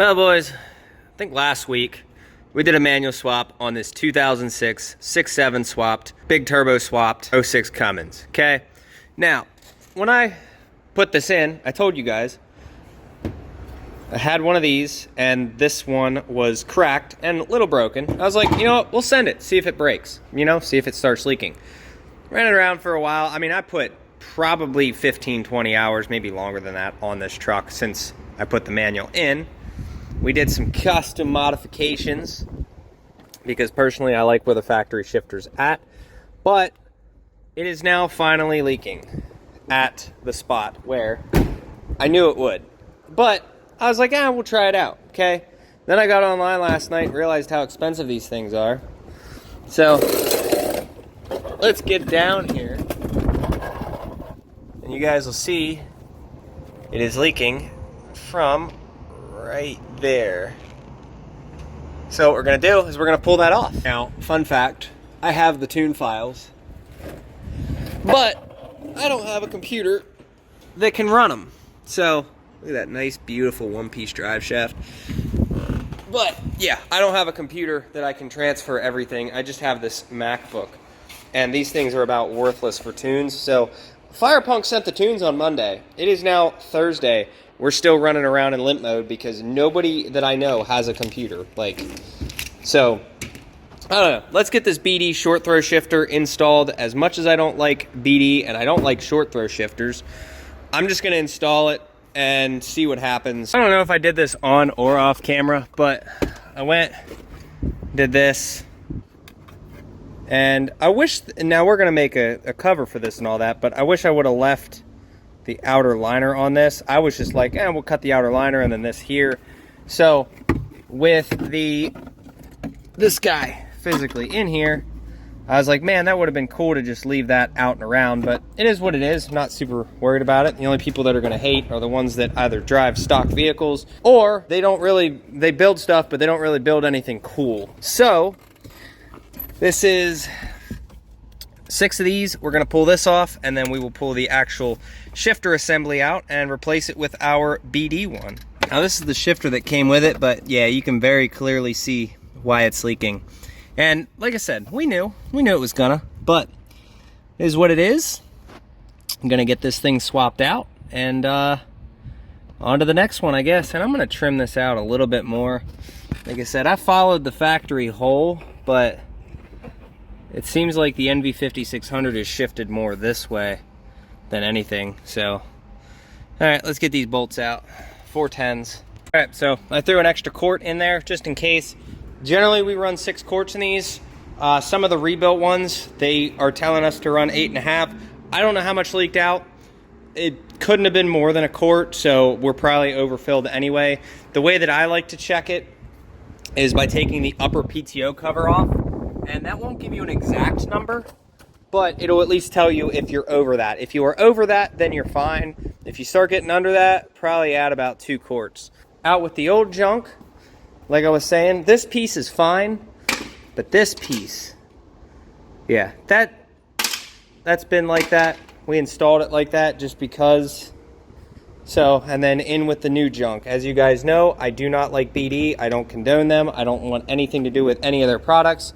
Well, boys, I think last week we did a manual swap on this 2006 6.7 swapped, big turbo swapped 06 Cummins, okay? Now, when I put this in, I told you guys, I had one of these, and this one was cracked and a little broken. I was like, you know what, we'll send it, see if it breaks, see if it starts leaking. Ran it around for a while. I mean, I put probably 15, 20 hours, maybe longer than that, on this truck since I put the manual in. We did some custom modifications because personally I like where the factory shifter's at, but it is now finally leaking at the spot where I knew it would. But I was like, we'll try it out, okay? Then I got online last night and realized how expensive these things are. So let's get down here and you guys will see it is leaking from right there. So what we're gonna do is we're gonna pull that off. Now, fun fact, I have the tune files, but I don't have a computer that can run them. So look at that nice, beautiful one-piece drive shaft. But yeah, I don't have a computer that I can transfer everything. I just have this MacBook, and these things are about worthless for tunes. So Firepunk sent the tunes on Monday. It is now Thursday. We're still running around in limp mode because nobody that I know has a computer. So, I don't know. Let's get this BD short throw shifter installed. As much as I don't like BD and I don't like short throw shifters, I'm just going to install it and see what happens. I don't know if I did this on or off camera, but I went, did this. And I wish, now we're going to make a cover for this and all that, but I wish I would have left the outer liner on this. I was just like, we'll cut the outer liner and then this here. So with this guy physically in here, I was like, man, that would have been cool to just leave that out and around, but it is what it is. I'm not super worried about it. The only people that are going to hate are the ones that either drive stock vehicles or they build stuff, but they don't really build anything cool. So this is 6 of these. We're going to pull this off, and then we will pull the actual shifter assembly out and replace it with our BD one. Now this is the shifter that came with it, but yeah, you can very clearly see why it's leaking. And like I said, we knew it was gonna, but it is what it is. I'm gonna get this thing swapped out and on to the next one, I guess. And I'm gonna trim this out a little bit more. Like I said, I followed the factory hole, but it seems like the Nv5600 is shifted more this way than anything. So, all right, let's get these bolts out. 410s. All right, so I threw an extra quart in there just in case. Generally, we run 6 quarts in these. Some of the rebuilt ones, they are telling us to run 8.5. I don't know how much leaked out. It couldn't have been more than a quart, so we're probably overfilled anyway. The way that I like to check it is by taking the upper PTO cover off. And that won't give you an exact number, but it'll at least tell you if you're over that. If you are over that, then you're fine. If you start getting under that, probably add about 2 quarts. Out with the old junk. Like I was saying, this piece is fine, but this piece, yeah, that's been like that. We installed it like that just because. So, and then in with the new junk. As you guys know, I do not like BD. I don't condone them. I don't want anything to do with any of their products.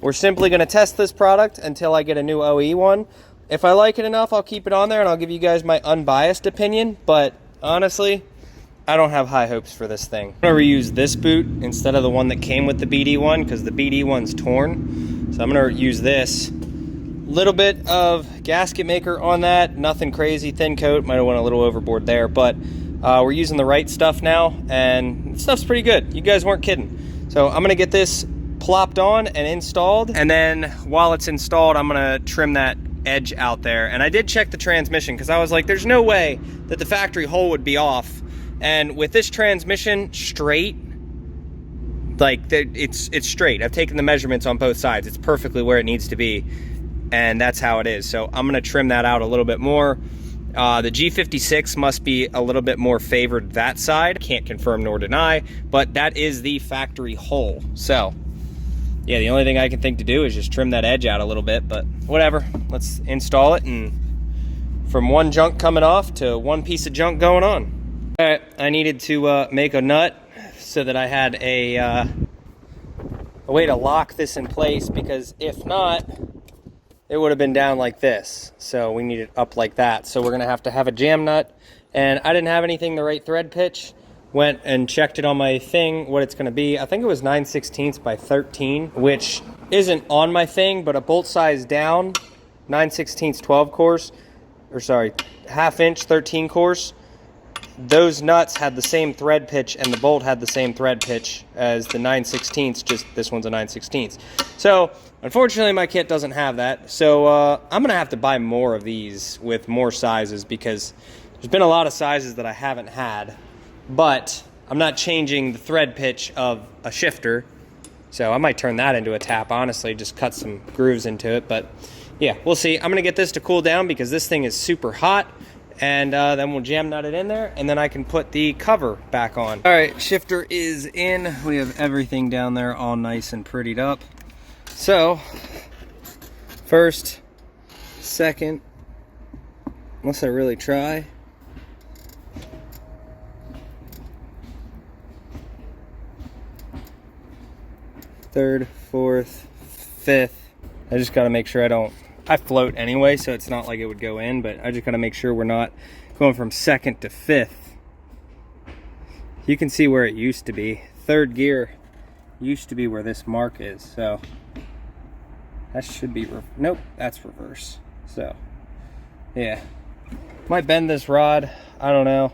We're simply going to test this product until I get a new OE one. If I like it enough, I'll keep it on there and I'll give you guys my unbiased opinion. But honestly, I don't have high hopes for this thing. I'm going to reuse this boot instead of the one that came with the BD one because the BD one's torn. So I'm going to use this. Little bit of gasket maker on that. Nothing crazy. Thin coat. Might have went a little overboard there. But we're using the right stuff now. And stuff's pretty good. You guys weren't kidding. So I'm going to get this plopped on and installed, and then while it's installed I'm gonna trim that edge out there. And I did check the transmission because I was like, there's no way that the factory hole would be off, and with this transmission straight, like it's straight. I've taken the measurements on both sides. It's perfectly where it needs to be, and that's how it is. So I'm gonna trim that out a little bit more. The G56 must be a little bit more favored that side. Can't confirm nor deny, but that is the factory hole. So yeah, the only thing I can think to do is just trim that edge out a little bit, but whatever. Let's install it, and from one junk coming off to one piece of junk going on. All right, I needed to make a nut so that I had a way to lock this in place, because if not, it would have been down like this. So we need it up like that. So we're gonna have to have a jam nut, and I didn't have anything the right thread pitch. Went and checked it on my thing, what it's gonna be. I think it was 9/16 by 13, which isn't on my thing, but a bolt size down, 9/16 12 course, or sorry, half inch 13 course. Those nuts had the same thread pitch, and the bolt had the same thread pitch as the 9/16, just this one's a 9/16. So unfortunately my kit doesn't have that. So I'm gonna have to buy more of these with more sizes, because there's been a lot of sizes that I haven't had, but I'm not changing the thread pitch of a shifter. So I might turn that into a tap, honestly, just cut some grooves into it. But yeah, we'll see. I'm gonna get this to cool down because this thing is super hot. And then we'll jam nut it in there, and then I can put the cover back on. All right, shifter is in. We have everything down there all nice and prettied up. So, first, second, unless I really try. Third, fourth, fifth. I just gotta make sure I float anyway, so it's not like it would go in, but I just gotta make sure we're not going from second to fifth. You can see where it used to be. Third gear used to be where this mark is, so that should be, nope, that's reverse. So, yeah. Might bend this rod, I don't know.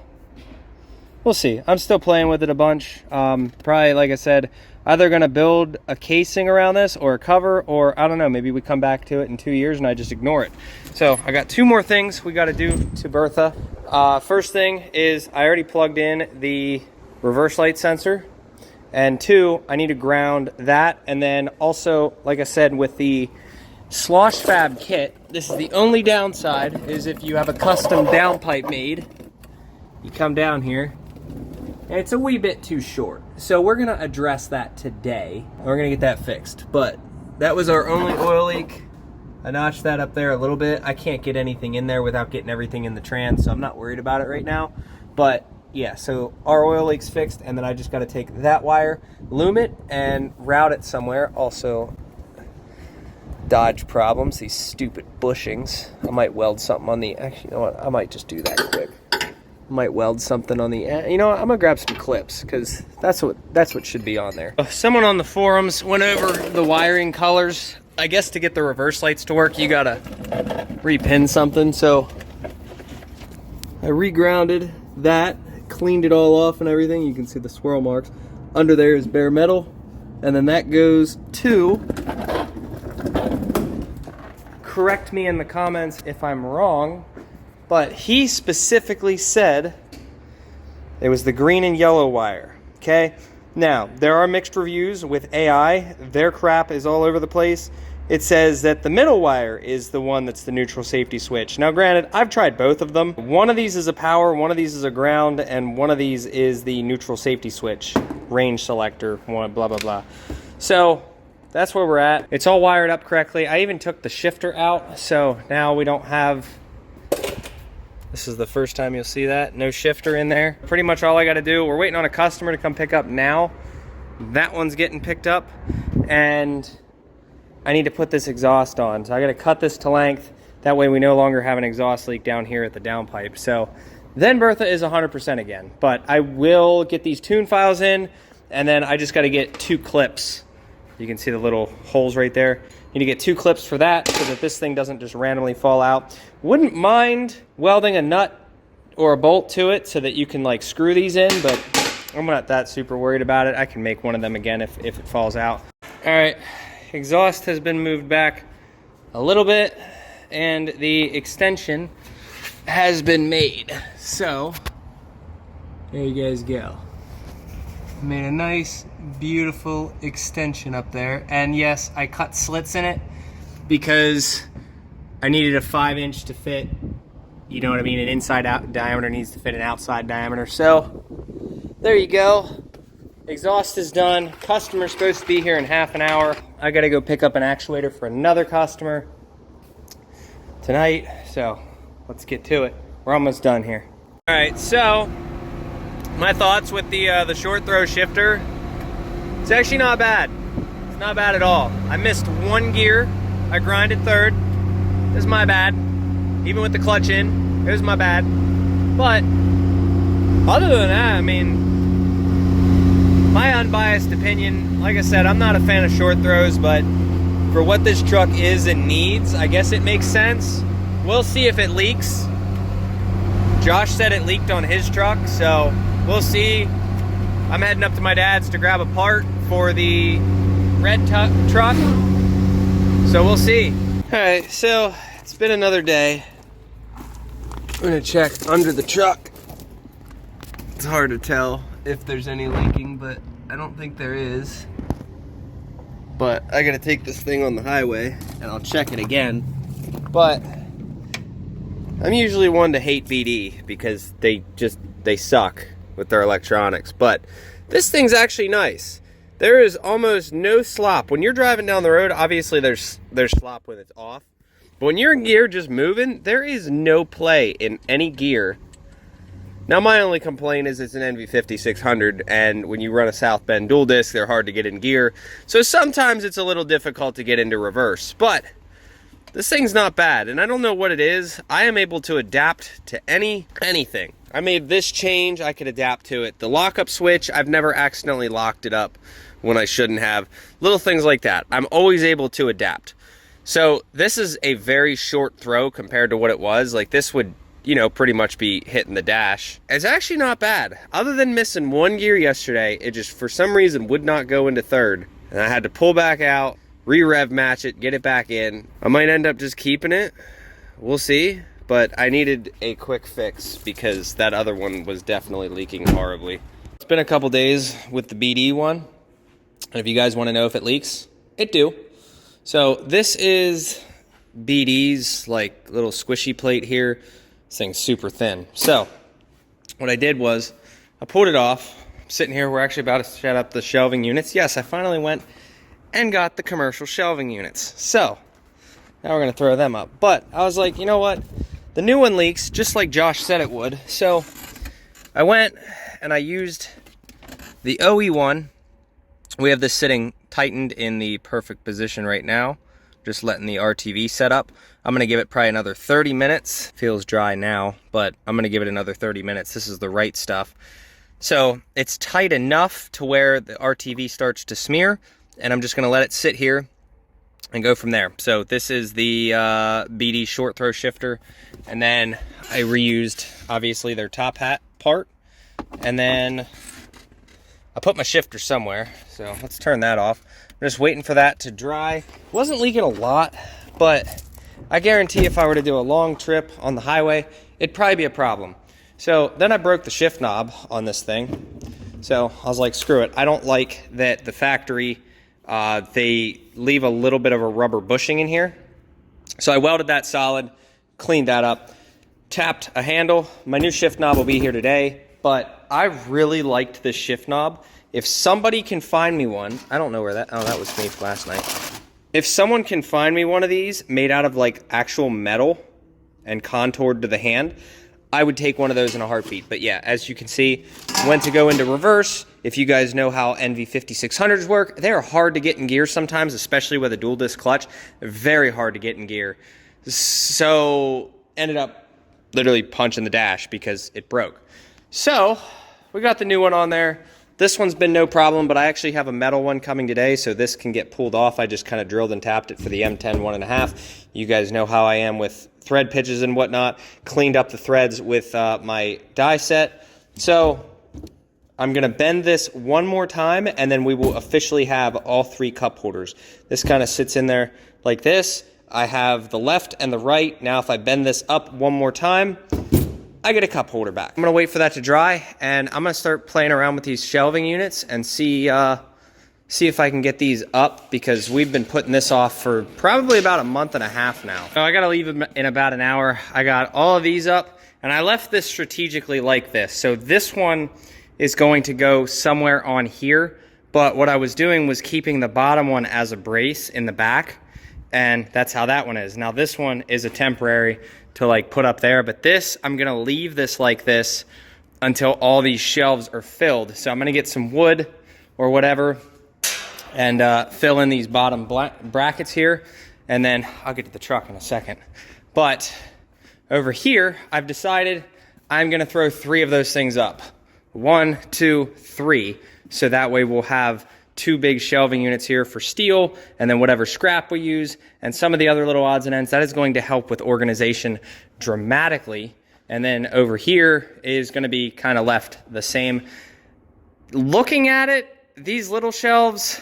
We'll see. I'm still playing with it a bunch. Probably, like I said, either gonna build a casing around this or a cover, or I don't know, maybe we come back to it in 2 years and I just ignore it. So I got 2 more things we gotta do to Bertha. First thing is I already plugged in the reverse light sensor, and 2, I need to ground that. And then also, like I said, with the Slosh Fab kit, this is the only downside, is if you have a custom downpipe made, you come down here, and it's a wee bit too short. So we're gonna address that today. We're gonna get that fixed. But that was our only oil leak. I notched that up there a little bit. I can't get anything in there without getting everything in the trans, so I'm not worried about it right now. But yeah, so our oil leak's fixed, and then I just gotta take that wire, loom it, and route it somewhere. Also, dodge problems, these stupid bushings. I might weld something on the, actually, you know what? I might just do that quick. Might weld something on the end. You know what? I'm gonna grab some clips, because that's what should be on there. Someone on the forums went over the wiring colors. I guess to get the reverse lights to work, you gotta repin something. So I regrounded that, cleaned it all off and everything. You can see the swirl marks. Under there is bare metal, and then that goes to, correct me in the comments if I'm wrong, but he specifically said it was the green and yellow wire, okay? Now, there are mixed reviews with AI. Their crap is all over the place. It says that the middle wire is the one that's the neutral safety switch. Now, granted, I've tried both of them. One of these is a power, one of these is a ground, and one of these is the neutral safety switch, range selector, one, blah, blah, blah. So that's where we're at. It's all wired up correctly. I even took the shifter out, so now we don't have, this is the first time you'll see that. No shifter in there. Pretty much all I gotta do, we're waiting on a customer to come pick up now. That one's getting picked up, and I need to put this exhaust on. So I gotta cut this to length. That way we no longer have an exhaust leak down here at the downpipe. So then Bertha is 100% again. But I will get these tune files in, and then I just gotta get 2 clips. You can see the little holes right there. Need to get 2 clips for that so that this thing doesn't just randomly fall out. Wouldn't mind welding a nut or a bolt to it so that you can like screw these in, but I'm not that super worried about it. I can make one of them again if it falls out. All right, exhaust has been moved back a little bit, and the extension has been made. So there you guys go. Made a nice, beautiful extension up there. And yes, I cut slits in it because I needed a 5-inch to fit, you know what I mean? An inside out diameter needs to fit an outside diameter. So there you go. Exhaust is done. Customer's supposed to be here in half an hour. I gotta go pick up an actuator for another customer tonight. So let's get to it. We're almost done here. All right, so My thoughts with the short throw shifter, it's actually not bad. It's not bad at all. I missed one gear. I grinded third. It was my bad. Even with the clutch in, it was my bad. But other than that, I mean, my unbiased opinion, like I said, I'm not a fan of short throws, but for what this truck is and needs, I guess it makes sense. We'll see if it leaks. Josh said it leaked on his truck, so we'll see. I'm heading up to my dad's to grab a part for the red truck, so we'll see. All right, so it's been another day. I'm gonna check under the truck. It's hard to tell if there's any leaking, but I don't think there is. But I gotta take this thing on the highway and I'll check it again. But I'm usually one to hate BD because they suck with their electronics. But this thing's actually nice. There is almost no slop. When you're driving down the road, obviously there's slop when it's off. But when you're in gear just moving, there is no play in any gear. Now my only complaint is it's an Nv5600, and when you run a South Bend dual disc, they're hard to get in gear. So sometimes it's a little difficult to get into reverse. But this thing's not bad, and I don't know what it is. I am able to adapt to anything. I made this change, I could adapt to it. The lockup switch, I've never accidentally locked it up when I shouldn't have. Little things like that. I'm always able to adapt. So this is a very short throw compared to what it was. Like this would, you know, pretty much be hitting the dash. It's actually not bad. Other than missing one gear yesterday, it just for some reason would not go into third. And I had to pull back out, re-rev match it, get it back in. I might end up just keeping it. We'll see. But I needed a quick fix because that other one was definitely leaking horribly. It's been a couple days with the BD one. And if you guys want to know if it leaks, it do. So this is BD's like little squishy plate here. This thing's super thin. So what I did was I pulled it off. I'm sitting here, we're actually about to set up the shelving units. Yes, I finally went and got the commercial shelving units. So now we're gonna throw them up. But I was like, you know what? The new one leaks just like Josh said it would. So I went and I used the OE one. We have this sitting tightened in the perfect position right now. Just letting the RTV set up. I'm gonna give it probably another 30 minutes. Feels dry now, but I'm gonna give it another 30 minutes. This is the right stuff. So it's tight enough to where the RTV starts to smear, and I'm just gonna let it sit here and go from there. So this is the BD short throw shifter, and then I reused obviously their top hat part, and then I put my shifter somewhere. So let's turn that off. I'm just waiting for that to dry. Wasn't leaking a lot, but I guarantee if I were to do a long trip on the highway, it'd probably be a problem. So then I broke the shift knob on this thing. So I was like, screw it. I don't like that the factory, they leave a little bit of a rubber bushing in here. So I welded that solid, cleaned that up, tapped a handle. My new shift knob will be here today, but I really liked this shift knob. If somebody can find me one, I don't know where that, oh, that was me last night. If someone can find me one of these made out of like actual metal and contoured to the hand, I would take one of those in a heartbeat. But yeah, as you can see, when to go into reverse. If you guys know how NV5600s work, they're hard to get in gear sometimes, especially with a dual disc clutch. They're very hard to get in gear. So ended up literally punching the dash because it broke. So we got the new one on there. This one's been no problem, but I actually have a metal one coming today, so this can get pulled off. I just kind of drilled and tapped it for the M10 1.5. You guys know how I am with thread pitches and whatnot. Cleaned up the threads with my die set. So I'm gonna bend this one more time, and then we will officially have all 3 cup holders. This kind of sits in there like this. I have the left and the right. Now if I bend this up one more time, I get a cup holder back. I'm gonna wait for that to dry, and I'm gonna start playing around with these shelving units and see if I can get these up, because we've been putting this off for probably about a month and a half now. So I gotta leave in about an hour. I got all of these up, and I left this strategically like this. So this one is going to go somewhere on here, but what I was doing was keeping the bottom one as a brace in the back, and that's how that one is. Now this one is a temporary to like put up there, but this, I'm gonna leave this like this, until all these shelves are filled. So I'm gonna get some wood or whatever and fill in these bottom brackets here, and then I'll get to the truck in a second. But over here, I've decided I'm gonna throw 3 of those things up. 1, 2, 3. So that way we'll have 2 big shelving units here for steel, and then whatever scrap we use, and some of the other little odds and ends. That is going to help with organization dramatically. And then over here is gonna be kind of left the same. Looking at it, these little shelves,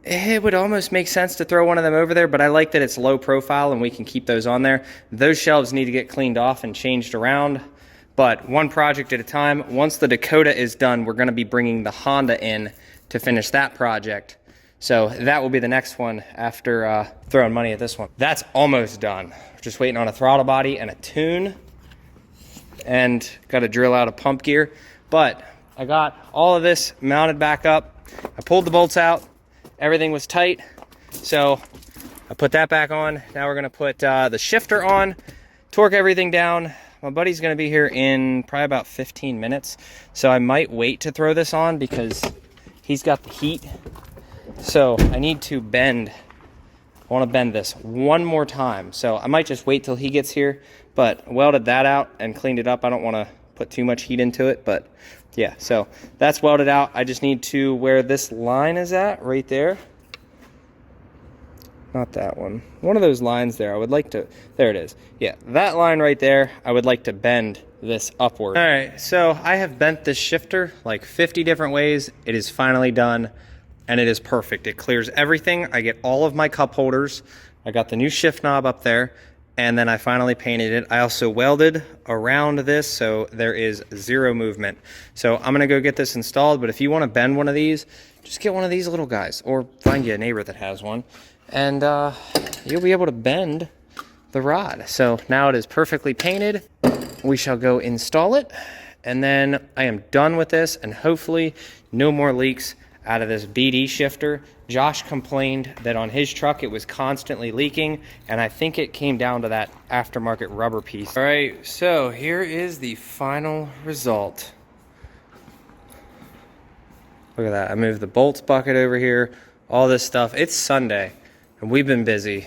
it would almost make sense to throw one of them over there, but I like that it's low profile and we can keep those on there. Those shelves need to get cleaned off and changed around, but one project at a time. Once the Dakota is done, we're gonna be bringing the Honda in to finish that project. So that will be the next one after throwing money at this one. That's almost done. We're just waiting on a throttle body and a tune, and got to drill out a pump gear. But I got all of this mounted back up. I pulled the bolts out. Everything was tight. So I put that back on. Now we're gonna put the shifter on, torque everything down. My buddy's gonna be here in probably about 15 minutes. So I might wait to throw this on because he's got the heat. So I need to bend. I want to bend this one more time. So I might just wait till he gets here, but welded that out and cleaned it up. I don't want to put too much heat into it, but yeah, so that's welded out. I just need to, where this line is at, right there. Not that one. One of those lines there. I would like to, there it is. Yeah, that line right there, I would like to bend this upward. All right, so I have bent this shifter like 50 different ways. It is finally done, and it is perfect. It clears everything. I get all of my cup holders. I got the new shift knob up there, and then I finally painted it. I also welded around this, so there is 0 movement. So I'm gonna go get this installed, but if you wanna bend one of these, just get one of these little guys, or find you a neighbor that has one, and you'll be able to bend the rod. So now it is perfectly painted. We shall go install it, and then I am done with this, and hopefully no more leaks out of this BD shifter. Josh complained that on his truck it was constantly leaking, and I think it came down to that aftermarket rubber piece. All right, so here is the final result. Look at that. I moved the bolts bucket over here, all this stuff. It's Sunday, and we've been busy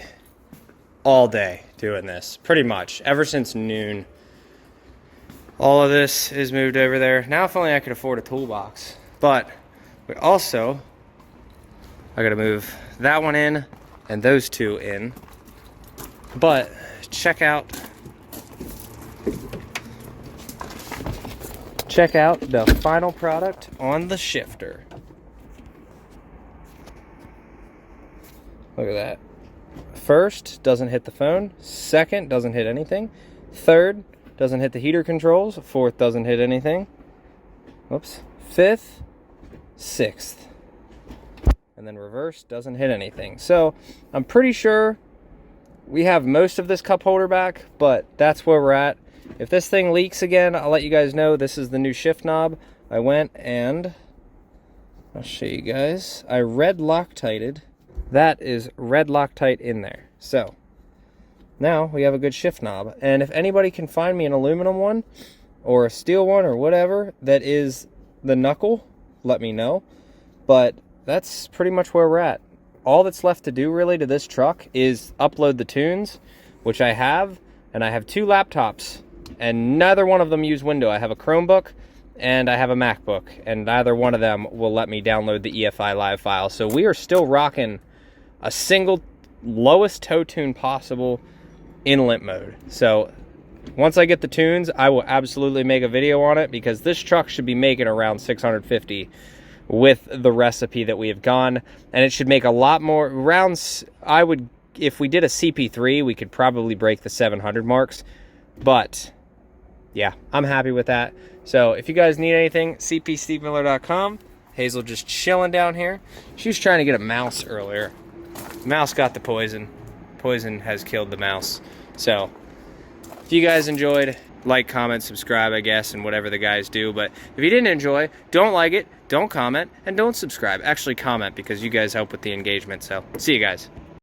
all day doing this, pretty much, ever since noon. All of this is moved over there. Now if only I could afford a toolbox. But we also, I gotta move that one in and those 2 in. But check out the final product on the shifter. Look at that. First, doesn't hit the phone. Second, doesn't hit anything. Third, doesn't hit the heater controls. Fourth, doesn't hit anything. Whoops. Fifth, 6th. And then reverse, doesn't hit anything. So I'm pretty sure we have most of this cup holder back, but that's where we're at. If this thing leaks again, I'll let you guys know. This is the new shift knob. I went and I'll show you guys. I red Loctited. That is red Loctite in there. So now we have a good shift knob. And if anybody can find me an aluminum one or a steel one or whatever that is the knuckle, let me know. But that's pretty much where we're at. All that's left to do really to this truck is upload the tunes, which I have, and I have 2 laptops, and neither one of them use Windows. I have a Chromebook and I have a MacBook, and neither one of them will let me download the EFI live file. So we are still rocking a single lowest toe tune possible in limp mode. So once I get the tunes, I will absolutely make a video on it, because this truck should be making around 650 with the recipe that we have gone, and it should make a lot more rounds. I would, if we did a CP3, we could probably break the 700 marks, but yeah, I'm happy with that. So if you guys need anything, cpstevemiller.com. Hazel just chilling down here. She was trying to get a mouse earlier. Mouse got the poison. Poison has killed the mouse. So if you guys enjoyed, like, comment, subscribe, I guess, and whatever the guys do. But if you didn't enjoy, don't like it, don't comment, and don't subscribe. Actually comment, because you guys help with the engagement. So see you guys.